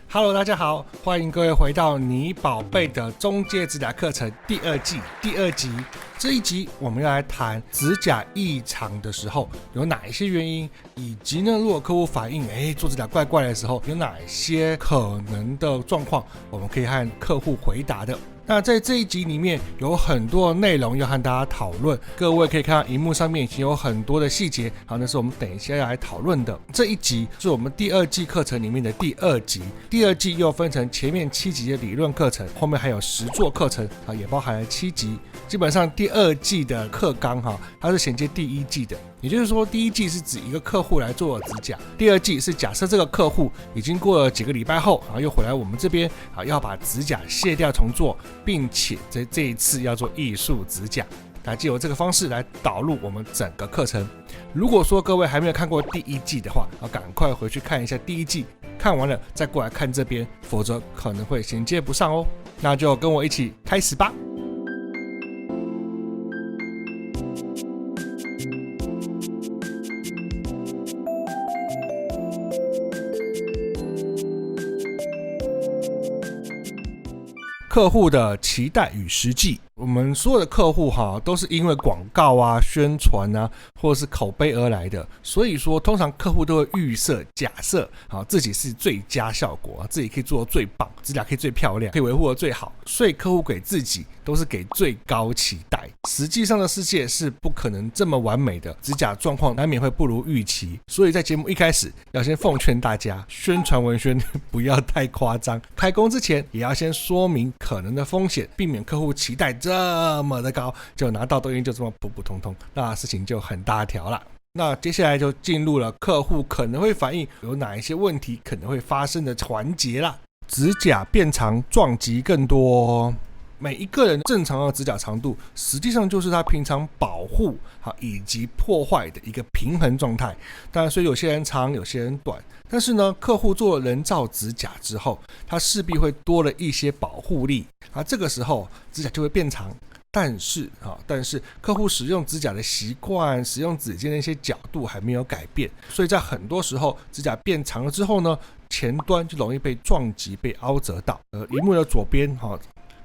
Hello， 大家好，欢迎各位回到你宝贝的中介指甲课程第二季第二集。这一集我们要来谈指甲异常的时候有哪一些原因，以及呢，如果客户反映做指甲怪怪的时候，有哪些可能的状况，我们可以和客户回答的。那在这一集里面有很多内容要和大家讨论，各位可以看到荧幕上面已经有很多的细节，好，那是我们等一下要来讨论的。这一集是我们第二季课程里面的第二集，第二季又分成前面7集的理论课程，后面还有实作课程，也包含了7集。基本上第二季的课纲它是衔接第一季的，也就是说第一季是指一个客户来做指甲，第二季是假设这个客户已经过了几个礼拜后，又回来我们这边要把指甲卸掉重做，并且在这一次要做艺术指甲，那藉由这个方式来导入我们整个课程。如果说各位还没有看过第一季的话，赶快回去看一下第一季，看完了再过来看这边，否则可能会衔接不上哦。那就跟我一起开始吧。客户的期待与实际，我们所有的客户都是因为广告宣传或者是口碑而来的，所以说通常客户都会预设假设自己是最佳效果，自己可以做得最棒，指甲可以最漂亮，可以维护得最好，所以客户给自己都是给最高期待。实际上的世界是不可能这么完美的，指甲状况难免会不如预期，所以在节目一开始要先奉劝大家，宣传文宣不要太夸张，开工之前也要先说明可能的风险，避免客户期待这么的高，就拿到东西就这么普普通通，那事情就很大条了。那接下来就进入了客户可能会反映有哪一些问题可能会发生的环节啦。指甲变长，撞击更多。每一个人正常的指甲长度实际上就是他平常保护以及破坏的一个平衡状态。当然，所以有些人长，有些人短，但是呢，客户做了人造指甲之后，他势必会多了一些保护力，这个时候指甲就会变长。但是客户使用指甲的习惯，使用指尖的一些角度还没有改变，所以在很多时候指甲变长了之后呢，前端就容易被撞击，被凹折到。荧幕的左边可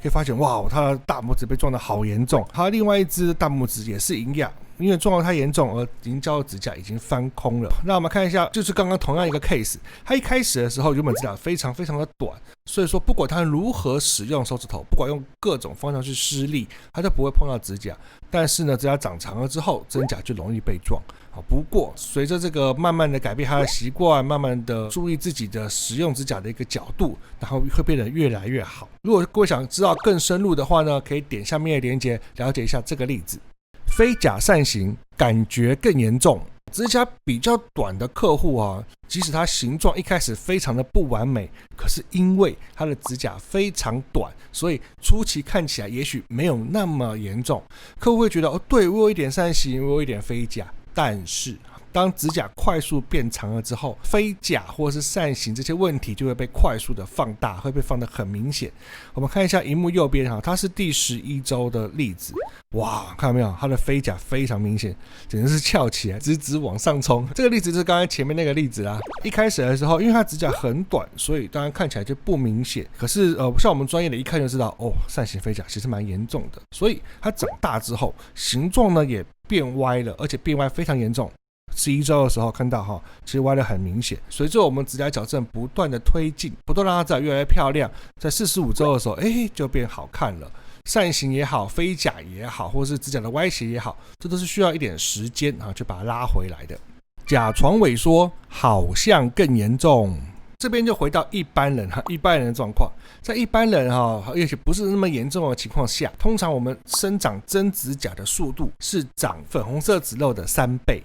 以发现，哇，他的大拇指被撞得好严重，他另外一只大拇指也是一样，因为撞得太严重而凝胶的指甲已经翻空了。那我们看一下，就是刚刚同样一个 case， 他一开始的时候原本指甲非常非常的短，所以说不管他如何使用手指头，不管用各种方向去施力，他就不会碰到指甲。但是呢，指甲长长了之后，真甲就容易被撞。不过随着这个慢慢的改变他的习惯，慢慢的注意自己的使用指甲的一个角度，然后会变得越来越好。如果各位想知道更深入的话呢，可以点下面的链接了解一下这个例子。非甲扇形，感觉更严重。指甲比较短的客户即使他形状一开始非常的不完美，可是因为他的指甲非常短，所以初期看起来也许没有那么严重。客户会觉得对，我有一点扇形，我有一点非甲。但是当指甲快速变长了之后，非甲或是扇形这些问题就会被快速的放大，会被放得很明显。我们看一下荧幕右边它是第11周的例子。哇，看到没有，它的非甲非常明显，简直是翘起来，直直往上冲。这个例子就是刚才前面那个例子啦。一开始的时候，因为它指甲很短，所以当然看起来就不明显。可是像我们专业的一看就知道，扇形非甲其实蛮严重的。所以它长大之后，形状呢也变歪了，而且变歪非常严重。11周的时候看到其实歪得很明显。随着我们指甲矫正不断的推进，不断让它指甲越来越漂亮，在45周的时候就变好看了。扇形也好，非甲也好，或是指甲的歪斜也好，这都是需要一点时间去把它拉回来的。甲床萎缩好像更严重。这边就回到一般人的状况，在一般人也许不是那么严重的情况下，通常我们生长真指甲的速度是长粉红色指肉的3倍，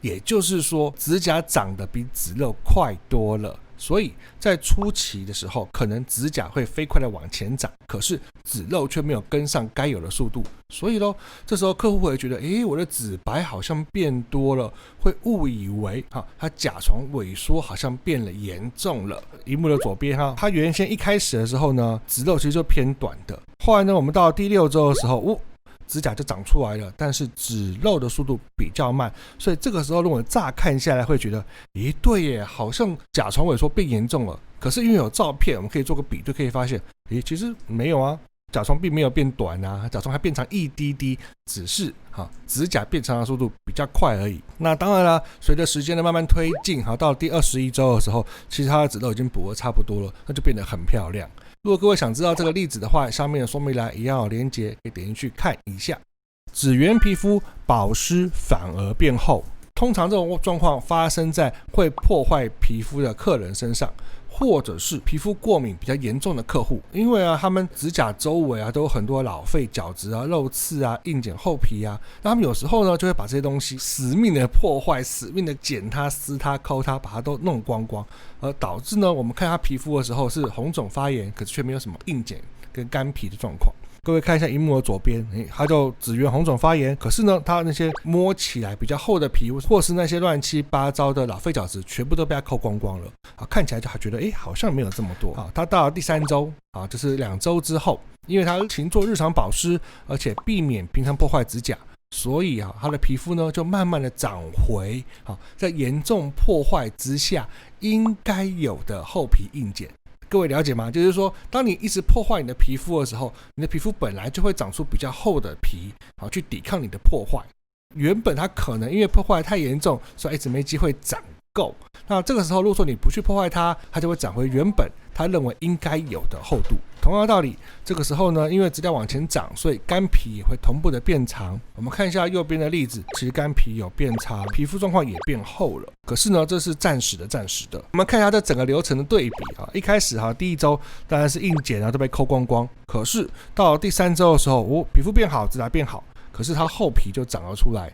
也就是说指甲长得比指肉快多了。所以在初期的时候，可能指甲会飞快的往前长，可是指肉却没有跟上该有的速度，所以这时候客户会觉得，我的指白好像变多了，会误以为它甲床萎缩好像变了严重了。荧幕的左边它原先一开始的时候呢，指肉其实就偏短的，后来呢，我们到第6周的时候，指甲就长出来了，但是指肉的速度比较慢，所以这个时候如果乍看下来会觉得，对耶，好像甲床萎缩变严重了，可是因为有照片，我们可以做个比对，可以发现，其实没有啊，甲床并没有变短啊，甲床还变长一滴滴，只是指甲变长的速度比较快而已。那当然啦，随着时间的慢慢推进，到了第21周的时候，其实它的籽都已经补得差不多了，那就变得很漂亮。如果各位想知道这个例子的话，上面的说明栏一样有连结，可以点进去看一下。指缘皮肤保湿反而变厚，通常这种状况发生在会破坏皮肤的客人身上，或者是皮肤过敏比较严重的客户，因为他们指甲周围都有很多老废角质肉刺硬茧厚皮那他们有时候呢就会把这些东西死命的破坏，死命的剪它、撕它、抠它，把它都弄光光，而导致呢我们看他皮肤的时候是红肿发炎，可是却没有什么硬茧跟干皮的状况。各位看一下萤幕的左边，它就指缘红肿发炎，可是呢它那些摸起来比较厚的皮，或是那些乱七八糟的老废角质全部都被它抠光光了看起来就觉得好像没有这么多它到了第3周就是2周之后，因为它勤做日常保湿，而且避免平常破坏指甲，所以它的皮肤呢就慢慢的长回在严重破坏之下应该有的厚皮硬茧。各位了解吗？就是说当你一直破坏你的皮肤的时候，你的皮肤本来就会长出比较厚的皮去抵抗你的破坏。原本它可能因为破坏太严重，所以一直没机会长够。那这个时候如果说你不去破坏它，它就会长回原本他认为应该有的厚度。同样的道理，这个时候呢，因为指甲往前长，所以干皮也会同步的变长。我们看一下右边的例子，其实干皮有变长，皮肤状况也变厚了。可是呢，这是暂时的。我们看一下这整个流程的对比一开始第1周当然是硬茧都被抠光光，可是到了第3周的时候，皮肤变好，指甲变好，可是它厚皮就长了出来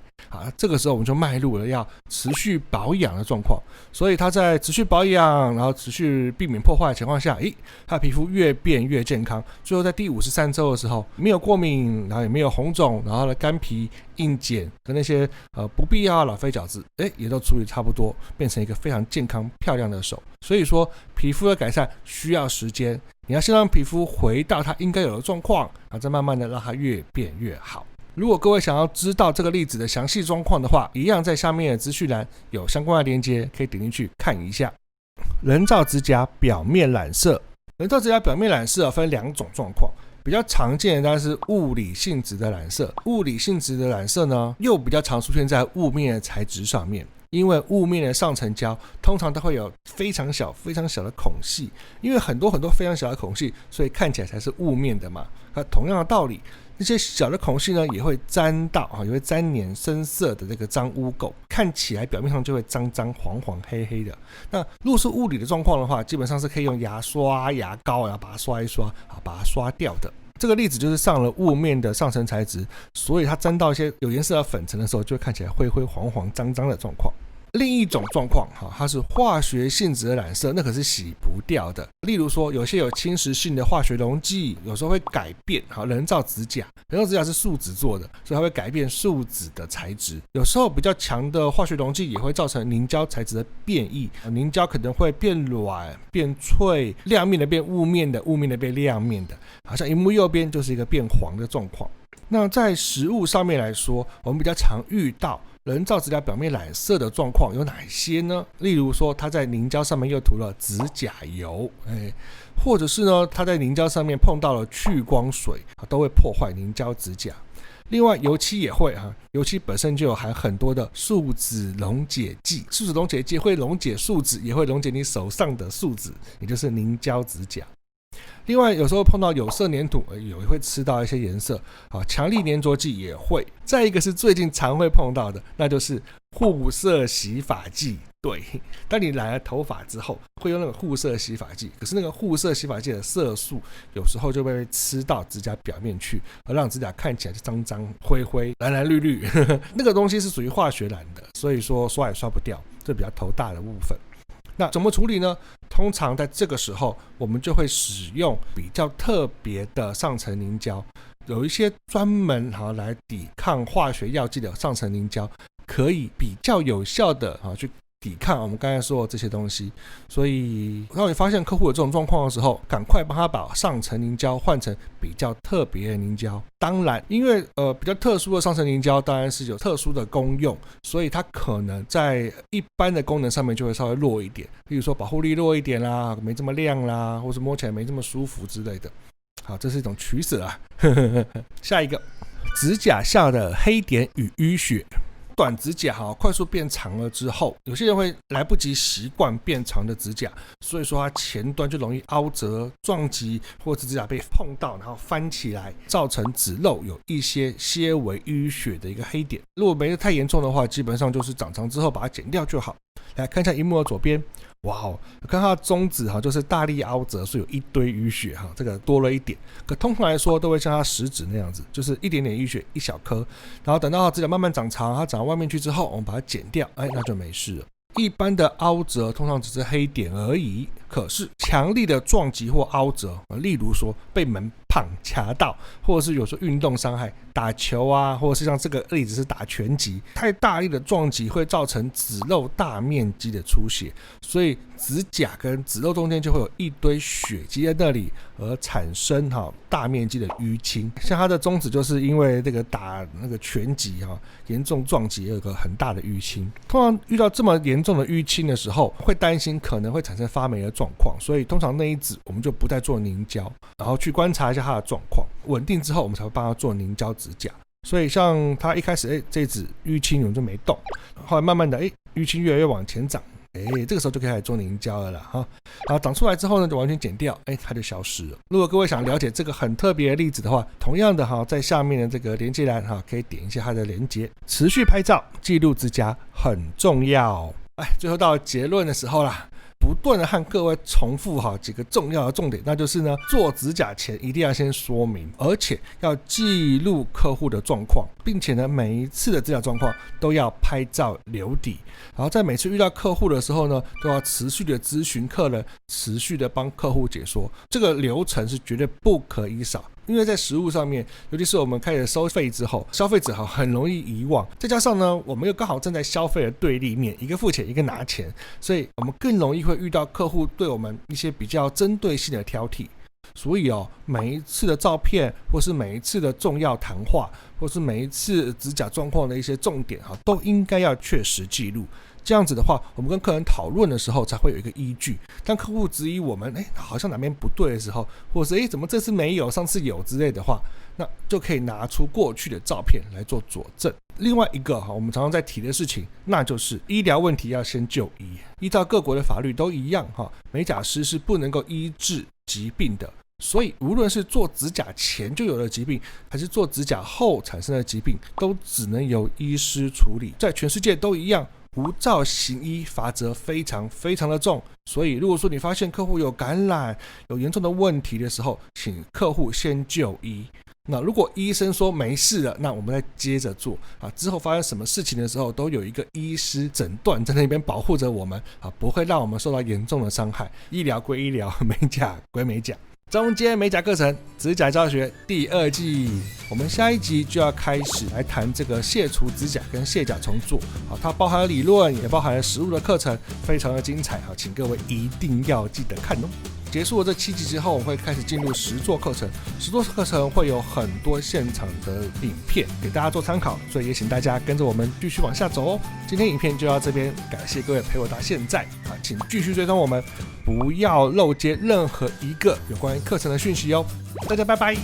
这个时候我们就迈入了要持续保养的状况。所以它在持续保养，然后持续避免破坏的情况下，它的皮肤越变越健康。最后在第53周的时候，没有过敏，然后也没有红肿，然后呢干皮、硬茧跟那些不必要的老废角质也都处理差不多，变成一个非常健康漂亮的手。所以说皮肤的改善需要时间，你要先让皮肤回到它应该有的状况，然后再慢慢的让它越变越好。如果各位想要知道这个例子的详细状况的话，一样在下面的资讯栏有相关的连结，可以点进去看一下。人造指甲表面染色，人造指甲表面染色分2种状况，比较常见的当然是物理性质的染色。物理性质的染色呢，又比较常出现在雾面的材质上面。因为雾面的上层胶通常都会有非常小的孔隙，因为很多非常小的孔隙，所以看起来才是雾面的嘛。那同样的道理，那些小的孔隙呢也会沾到也会沾黏深色的这个脏污垢，看起来表面上就会脏脏黄黄黑黑的。那如果是物理的状况的话，基本上是可以用牙刷、牙膏把它刷一刷把它刷掉的。这个例子就是上了雾面的上层材质，所以它沾到一些有颜色的粉尘的时候，就会看起来灰灰黄黄脏脏的状况。另一种状况它是化学性质的染色，那可是洗不掉的。例如说有些有侵蚀性的化学溶剂，有时候会改变人造指甲。人造指甲是树脂做的，所以它会改变树脂的材质。有时候比较强的化学溶剂也会造成凝胶材质的变异，凝胶可能会变软、变脆，亮面的变雾面的，雾面的变亮面的。好像萤幕右边就是一个变黄的状况。那在实物上面来说，我们比较常遇到人造指甲表面染色的状况有哪些呢？例如说它在凝胶上面又涂了指甲油，或者是呢它在凝胶上面碰到了去光水，都会破坏凝胶指甲。另外油漆也会油漆本身就有含很多的树脂溶解剂，树脂溶解剂会溶解树脂，也会溶解你手上的树脂，也就是凝胶指甲。另外有时候碰到有色粘土也会吃到一些颜色强力粘着剂也会。再一个是最近常会碰到的，那就是护色洗发剂。对，当你染了头发之后会用那个护色洗发剂，可是那个护色洗发剂的色素有时候就会吃到指甲表面去，而让指甲看起来脏脏灰灰蓝蓝绿绿那个东西是属于化学染的，所以说刷也刷不掉，这比较头大的部分。那怎么处理呢？通常在这个时候我们就会使用比较特别的上层凝胶，有一些专门来抵抗化学药剂的上层凝胶，可以比较有效的去抵抗我们刚才说的这些东西。所以当你发现客户有这种状况的时候，赶快帮他把上层凝胶换成比较特别的凝胶。当然因为比较特殊的上层凝胶当然是有特殊的功用，所以它可能在一般的功能上面就会稍微弱一点，比如说保护力弱一点啦，没这么亮啦，或是摸起来没这么舒服之类的。好，这是一种取舍啊。下一个，指甲下的黑点与淤血。短指甲快速变长了之后，有些人会来不及习惯变长的指甲，所以说它前端就容易凹折、撞击，或者指甲被碰到然后翻起来，造成指肉有一些些微淤血的一个黑点。如果没有太严重的话，基本上就是长长之后把它剪掉就好。来看一下萤幕的左边，哇哦，看它的中指就是大力凹折，所以有一堆淤血这个多了一点。可通常来说都会像它食指那样子，就是一点点淤血，一小颗，然后等到指甲慢慢长长，它长到外面去之后，我们把它剪掉，那就没事了。一般的凹折通常只是黑点而已，可是强力的撞击或凹折，例如说被门棒卡到，或者是有时候运动伤害，打球啊，或者是像这个例子是打拳击，太大力的撞击会造成指肉大面积的出血，所以指甲跟指肉中间就会有一堆血积在那里，而产生大面积的淤青。像他的中指就是因为这个打那个拳击严重撞击有一个很大的淤青。通常遇到这么严重的淤青的时候，会担心可能会产生发霉的状况，所以通常那一指我们就不再做凝胶，然后去观察一下它的状况，稳定之后我们才会帮他做凝胶指甲。所以像他一开始这指淤青我们就没动，后来慢慢的淤青越来越往前长，这个时候就可以开始做凝胶了啦。然后长出来之后呢，就完全剪掉，它就消失了。如果各位想了解这个很特别的例子的话，同样的在下面的这个连接栏可以点一下它的连接。持续拍照记录指甲很重要。最后到结论的时候啦，不断的和各位重复几个重要的重点，那就是呢，做指甲前一定要先说明，而且要记录客户的状况，并且呢，每一次的指甲状况都要拍照留底，然后在每次遇到客户的时候呢，都要持续的咨询客人，持续的帮客户解说，这个流程是绝对不可以少。因为在实务上面，尤其是我们开始收费之后，消费者很容易遗忘，再加上呢，我们又刚好站在消费的对立面，一个付钱一个拿钱，所以我们更容易会遇到客户对我们一些比较针对性的挑剔。所以每一次的照片，或是每一次的重要谈话，或是每一次指甲状况的一些重点都应该要确实记录。这样子的话，我们跟客人讨论的时候才会有一个依据。当客户质疑我们好像哪边不对的时候，或者是怎么这次没有上次有之类的话，那就可以拿出过去的照片来做佐证。另外一个我们常常在提的事情，那就是医疗问题要先就医。依照各国的法律都一样，美甲师是不能够医治疾病的。所以无论是做指甲前就有的疾病，还是做指甲后产生的疾病，都只能由医师处理。在全世界都一样，无照行医罚则非常非常的重。所以如果说你发现客户有感染、有严重的问题的时候，请客户先就医。那如果医生说没事了，那我们再接着做之后发生什么事情的时候，都有一个医师诊断在那边保护着我们不会让我们受到严重的伤害。医疗归医疗，美甲归美甲。中间美甲课程指甲教学第2季，我们下一集就要开始来谈这个卸除指甲跟卸甲重做。它包含了理论，也包含了实务的课程，非常的精彩。请各位一定要记得看哦。结束了这7集之后，我们会开始进入实作课程。实作课程会有很多现场的影片给大家做参考，所以也请大家跟着我们继续往下走哦。今天影片就到这边，感谢各位陪我到现在请继续追踪我们，不要漏接任何一个有关于课程的讯息哦。大家拜拜。